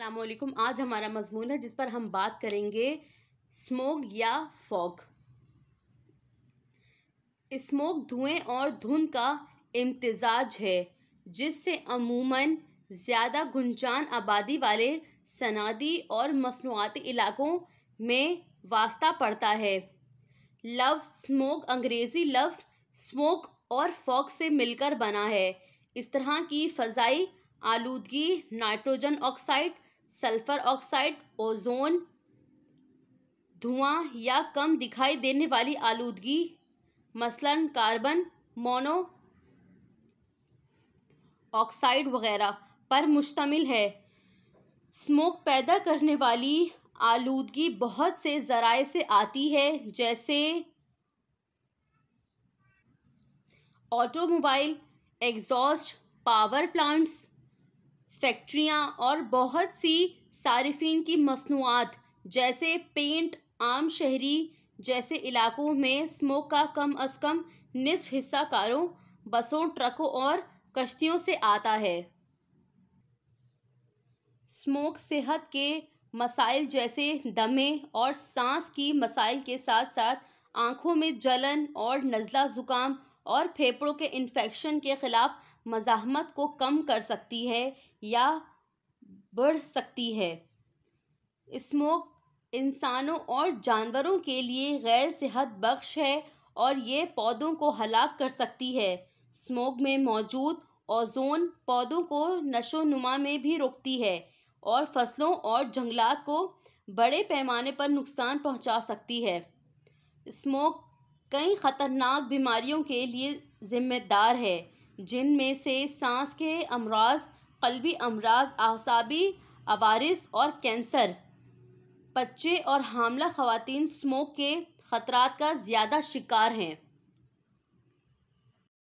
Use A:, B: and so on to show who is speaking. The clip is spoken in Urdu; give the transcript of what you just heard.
A: السلام علیکم۔ آج ہمارا مضمون ہے جس پر ہم بات کریں گے اسموگ یا فوگ۔ اسموگ دھوئیں اور دھند کا امتزاج ہے جس سے عموماً زیادہ گنجان آبادی والے صنعتی اور مصنوعاتی علاقوں میں واسطہ پڑتا ہے۔ لفظ اسموگ انگریزی لفظ اسموک اور فوگ سے مل کر بنا ہے۔ اس طرح کی فضائی آلودگی nitrogen oxide, sulphur oxide, ozone دھواں یا کم دکھائی دینے والی آلودگی مثلاً کاربن مونو آکسائڈ وغیرہ پر مشتمل ہے۔ اسموگ پیدا کرنے والی آلودگی بہت سے ذرائع سے آتی ہے جیسے auto mobile exhaust, power plants, فیکٹریاں اور بہت سی صارفین کی مصنوعات جیسے پینٹ۔ عام شہری جیسے علاقوں میں اسموگ کا کم از کم نصف حصہ کاروں، بسوں، ٹرکوں اور کشتیوں سے آتا ہے۔ اسموگ صحت کے مسائل جیسے دمے اور سانس کی مسائل کے ساتھ ساتھ آنکھوں میں جلن اور نزلہ زکام اور پھیپھڑوں کے انفیکشن کے خلاف مزاحمت کو کم کر سکتی ہے یا بڑھ سکتی ہے۔ اسموگ انسانوں اور جانوروں کے لیے غیر صحت بخش ہے اور یہ پودوں کو ہلاک کر سکتی ہے۔ اسموگ میں موجود اوزون پودوں کو نشو و نما میں بھی روکتی ہے اور فصلوں اور جنگلات کو بڑے پیمانے پر نقصان پہنچا سکتی ہے۔ اسموگ کئی خطرناک بیماریوں کے لیے ذمہ دار ہے جن میں سے سانس کے امراض، قلبی امراض، اعصابی عوارض اور کینسر۔ بچے اور حاملہ خواتین اسموگ کے خطرات کا زیادہ شکار ہیں۔